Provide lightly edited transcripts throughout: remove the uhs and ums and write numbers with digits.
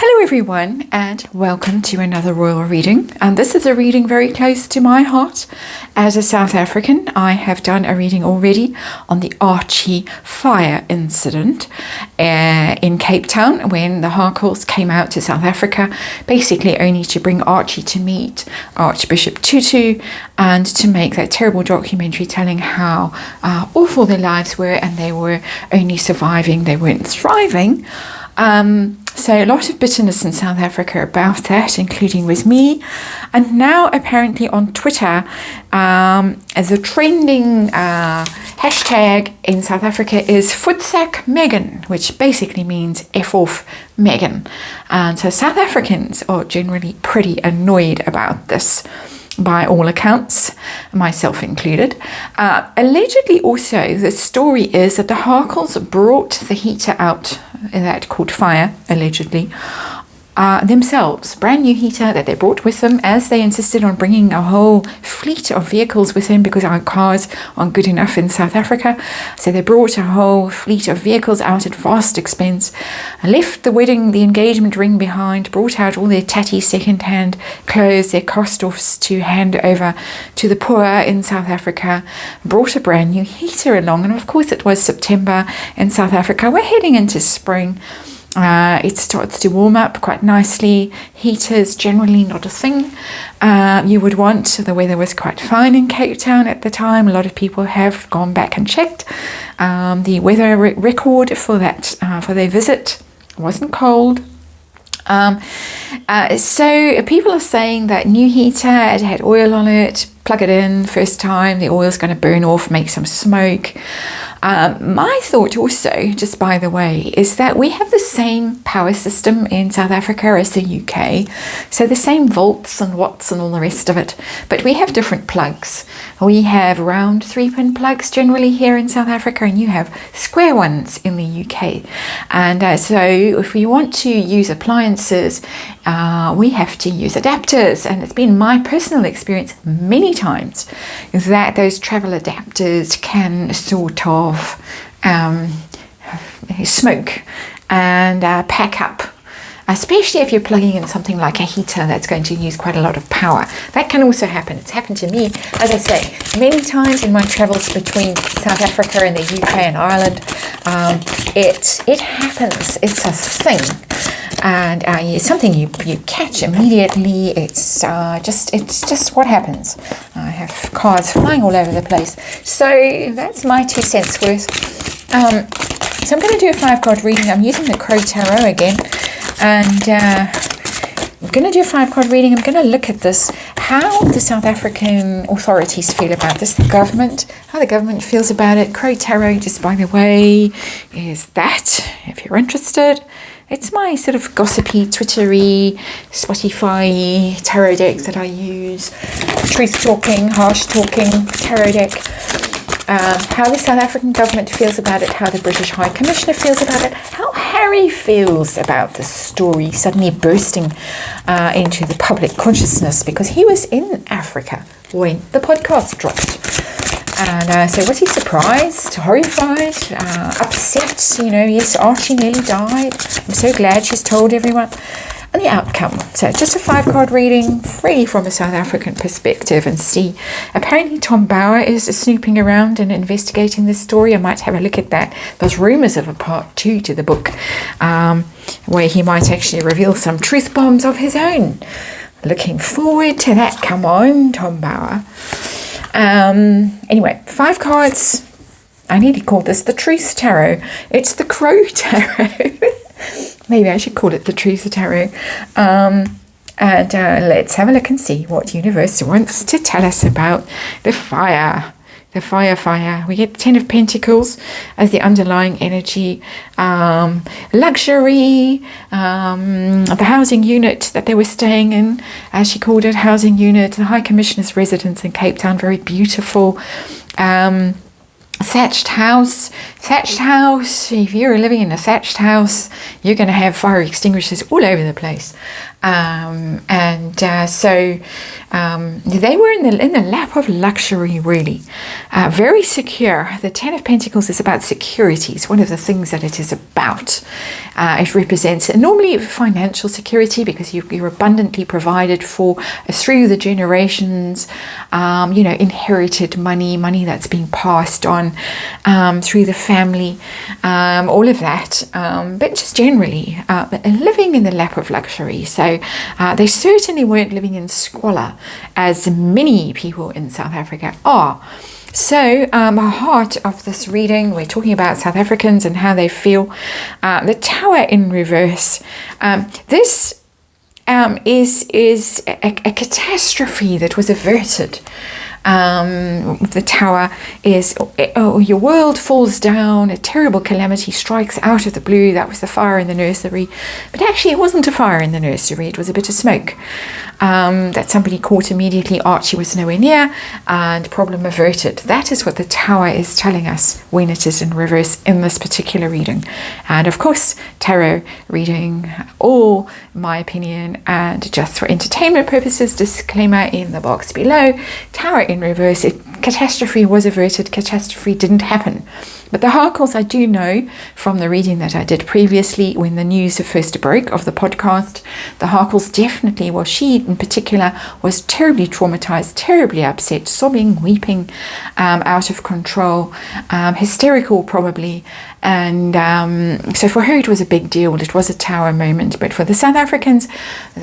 Hello everyone and welcome to another royal reading, and this is a reading very close to my heart. As a South African, I have done a reading already on the Archie fire incident in Cape Town when the Harcourts came out to South Africa, basically only to bring Archie to meet Archbishop Tutu and to make that terrible documentary telling how awful their lives were, and they were only surviving, they weren't thriving. So a lot of bitterness in South Africa about that, including with me. And now apparently on Twitter, the trending hashtag in South Africa is Futsak Meghan, which basically means F off Meghan. And so South Africans are generally pretty annoyed about this, by all accounts, myself included. Allegedly also, the story is that the Harcourts brought the heater out that caught fire, allegedly, themselves. Brand new heater that they brought with them, as they insisted on bringing a whole fleet of vehicles with them because our cars aren't good enough in South Africa. So they brought a whole fleet of vehicles out at vast expense, left the engagement ring behind, brought out all their tatty second-hand clothes, their cast-offs to hand over to the poor in South Africa, brought a brand new heater along. And of course it was September in South Africa. We're heading into spring. It starts to warm up quite nicely. Heaters generally not a thing you would want. The weather was quite fine in Cape Town at the time. A lot of people have gone back and checked the weather record for that for their visit. It wasn't cold. So people are saying that new heater, it had oil on it, plug it in first time, the oil's going to burn off, make some smoke. My thought also, just by the way, is that we have the same power system in South Africa as the UK. So the same volts and watts and all the rest of it. But we have different plugs. We have round 3-pin plugs generally here in South Africa, and you have square ones in the UK. And so if we want to use appliances, we have to use adapters. And it's been my personal experience many times that those travel adapters can sort of smoke and pack up, especially if you're plugging in something like a heater that's going to use quite a lot of power. That can also happen. It's happened to me, as I say, many times in my travels between South Africa and the UK and Ireland. It happens. It's a thing. And it's something you catch immediately. It's just what happens. I have cars flying all over the place. So that's my 2 cents worth. So I'm going to do a 5-card reading. I'm using the Crow Tarot again, and I'm going to do a 5-card reading. I'm going to look at this, how the South African authorities feel about this, the government, how the government feels about it. Crow Tarot, just by the way, is that, if you're interested. It's my sort of gossipy, Twittery, Spotify tarot deck that I use. Truth-talking, harsh-talking tarot deck. How the South African government feels about it, how the British High Commissioner feels about it, how Harry feels about the story suddenly bursting into the public consciousness, because he was in Africa when the podcast dropped. And so was he surprised, horrified, upset? Yes, Archie nearly died. I'm so glad she's told everyone. And the outcome. So just a 5-card reading, really from a South African perspective, and see. Apparently Tom Bower is snooping around and investigating this story. I might have a look at that. There's rumours of a part 2 to the book, where he might actually reveal some truth bombs of his own. Looking forward to that. Come on, Tom Bower. Anyway, 5 cards. I nearly called this the Truth Tarot. It's the Crow Tarot. Maybe I should call it the Truth Tarot. And let's have a look and see what universe wants to tell us about the fire. The fire. We get the 10 of Pentacles as the underlying energy. Luxury. The housing unit that they were staying in, as she called it, housing unit. The High Commissioner's residence in Cape Town, very beautiful. Thatched house, Thatched house, if you're living in a thatched house, you're going to have fire extinguishers all over the place. So they were in the lap of luxury, really. Very secure. The Ten of Pentacles is about security. It's one of the things that it is about. It represents normally financial security, because you're abundantly provided for through the generations, inherited money that's been passed on through the family, all of that. But just generally, living in the lap of luxury. So they certainly weren't living in squalor, as many people in South Africa are. So, heart of this reading, we're talking about South Africans and how they feel. The Tower in reverse. This is a catastrophe that was averted. The Tower is, your world falls down, a terrible calamity strikes out of the blue. That was the fire in the nursery. But actually, it wasn't a fire in the nursery, it was a bit of smoke that somebody caught immediately. Archie was nowhere near, and problem averted. That is what the Tower is telling us when it is in reverse in this particular reading. And of course, tarot reading, all my opinion, and just for entertainment purposes, disclaimer in the box below. Tower in reverse, catastrophe was averted, catastrophe didn't happen. But the Harkles, I do know from the reading that I did previously when the news first broke of the podcast, the Harkles definitely, well, she in particular was terribly traumatized, terribly upset, sobbing, weeping, out of control, hysterical probably. And so for her it was a big deal. It was a Tower moment. But for the South Africans,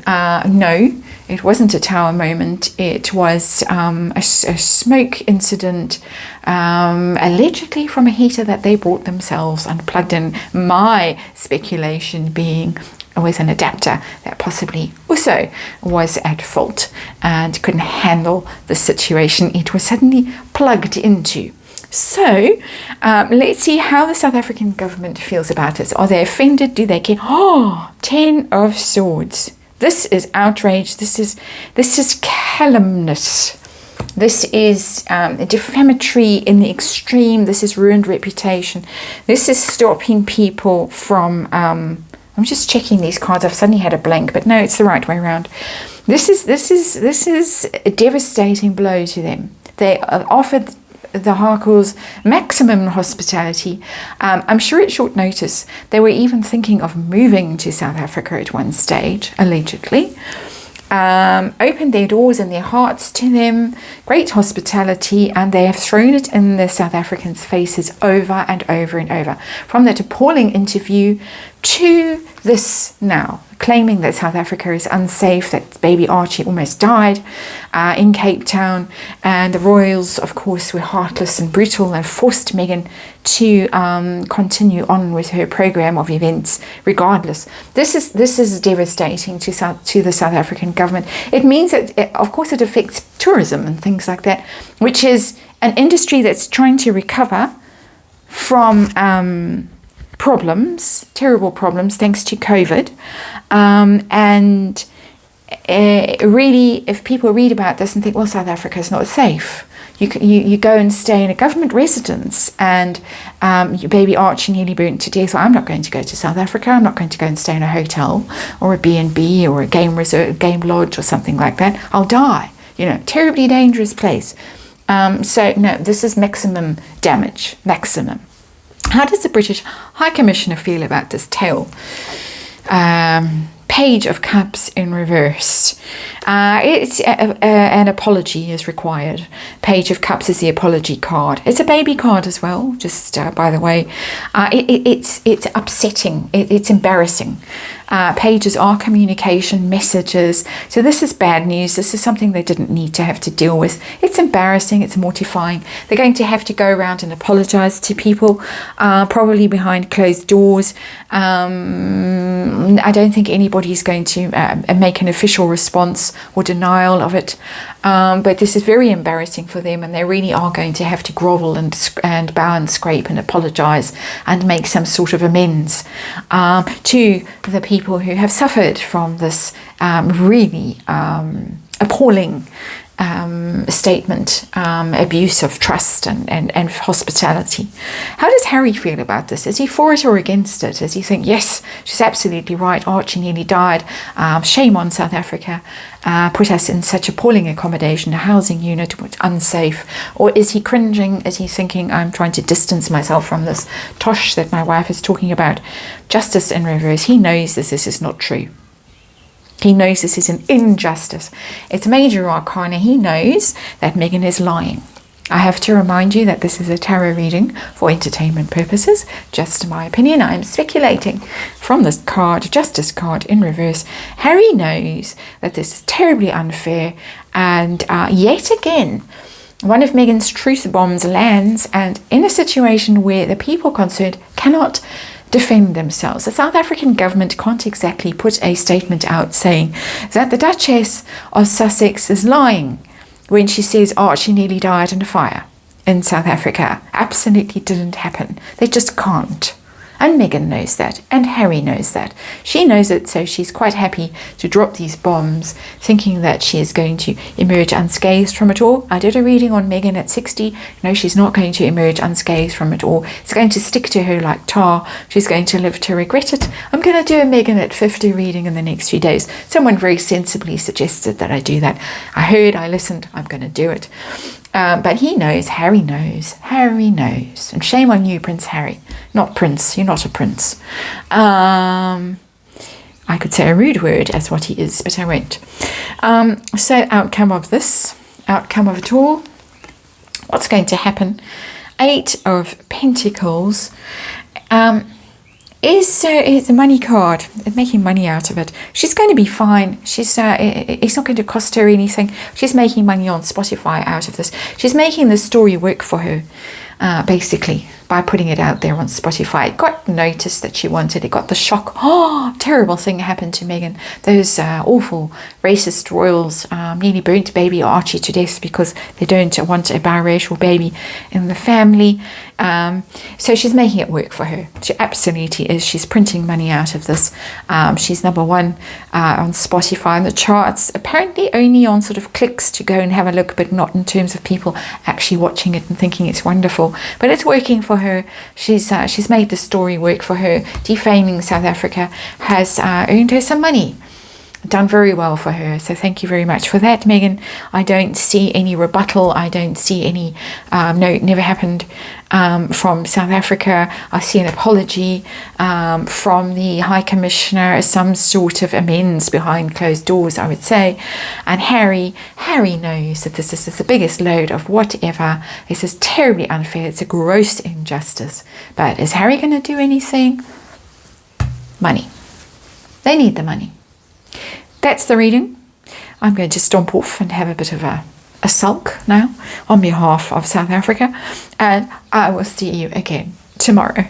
no, it wasn't a Tower moment. It was a smoke incident, allegedly from a heater that they bought themselves and plugged in. My speculation being it was an adapter that possibly also was at fault and couldn't handle the situation it was suddenly plugged into. So let's see how the South African government feels about this. Are they offended? Do they care? Oh, 10 of Swords. This is outrage. This is calumnious. This is defamatory in the extreme. This is ruined reputation. This is stopping people from... I'm just checking these cards. I've suddenly had a blank, but no, it's the right way around. This is a devastating blow to them. They offered the Harkles maximum hospitality. I'm sure at short notice they were even thinking of moving to South Africa at one stage, allegedly. Opened their doors and their hearts to them, great hospitality, and they have thrown it in the South Africans' faces over and over and over. From that appalling interview to this now, claiming that South Africa is unsafe, that baby Archie almost died in Cape Town, and the royals, of course, were heartless and brutal and forced Meghan to continue on with her program of events regardless. This is devastating to the South African government. It means that, of course, it affects tourism and things like that, which is an industry that's trying to recover from terrible problems, thanks to COVID. Really, if people read about this and think, well, South Africa is not safe, you go and stay in a government residence, and your baby Archie nearly burnt to death. Well, I'm not going to go to South Africa. I'm not going to go and stay in a hotel or a B&B or a game lodge or something like that. I'll die. Terribly dangerous place. So no, this is maximum damage. Maximum. How does the British High Commissioner feel about this tale? Page of Cups in reverse. It's an apology is required. Page of Cups is the apology card. It's a baby card as well, just by the way. It's upsetting. It's embarrassing. Pages are communication, messages. So this is bad news. This is something they didn't need to have to deal with. It's embarrassing. It's mortifying. They're going to have to go around and apologize to people, probably behind closed doors. I don't think anybody's going to make an official response or denial of it. But this is very embarrassing for them, and they really are going to have to grovel and bow and scrape and apologize and make some sort of amends to the people who have suffered from this really appalling statement, abuse of trust and hospitality. How does Harry feel about this? Is he for it or against it? Does he think, yes, she's absolutely right, Archie nearly died, shame on South Africa, put us in such appalling accommodation, a housing unit, unsafe? Or is he cringing? Is he thinking, I'm trying to distance myself from this tosh that my wife is talking about? Justice in reverse. He knows this is not true. He knows this is an injustice. It's major arcana. He knows that Meghan is lying. I have to remind you that this is a tarot reading for entertainment purposes. Just my opinion. I'm speculating from this card, Justice card in reverse. Harry knows that this is terribly unfair, and yet again, one of Meghan's truth bombs lands, and in a situation where the people concerned cannot defend themselves. The South African government can't exactly put a statement out saying that the Duchess of Sussex is lying when she says Archie nearly died in a fire in South Africa. Absolutely didn't happen. They just can't. And Meghan knows that, and Harry knows that. She knows it, so she's quite happy to drop these bombs, thinking that she is going to emerge unscathed from it all. I did a reading on Meghan at 60. No, she's not going to emerge unscathed from it all. It's going to stick to her like tar. She's going to live to regret it. I'm going to do a Meghan at 50 reading in the next few days. Someone very sensibly suggested that I do that. I heard, I listened, I'm going to do it. But he knows, Harry knows, and shame on you, Prince Harry. Not Prince, you're not a prince. I could say a rude word as what he is, but I won't. So outcome of it all, what's going to happen? 8 of Pentacles. Is a money card, making money out of it. She's going to be fine. She's it's not going to cost her anything. She's making money on Spotify out of this. She's making the story work for her, basically, by putting it out there on Spotify. It got noticed that she wanted. It got the shock. Oh, terrible thing happened to Meghan. Those awful racist royals nearly burnt baby Archie to death because they don't want a biracial baby in the family. So she's making it work for her. She absolutely is. She's printing money out of this. She's number 1 on Spotify in the charts. Apparently only on sort of clicks to go and have a look, but not in terms of people actually watching it and thinking it's wonderful. But it's working for her. She's made the story work for her. Defaming South Africa has earned her some money. Done very well for her. So thank you very much for that, Meghan. I don't see any rebuttal. I don't see any, no, it never happened from South Africa. I see an apology from the High Commissioner, some sort of amends behind closed doors, I would say. And Harry knows that this is the biggest load of whatever. This is terribly unfair. It's a gross injustice. But is Harry going to do anything? Money. They need the money. That's the reading. I'm going to stomp off and have a bit of a sulk now on behalf of South Africa, and I will see you again tomorrow.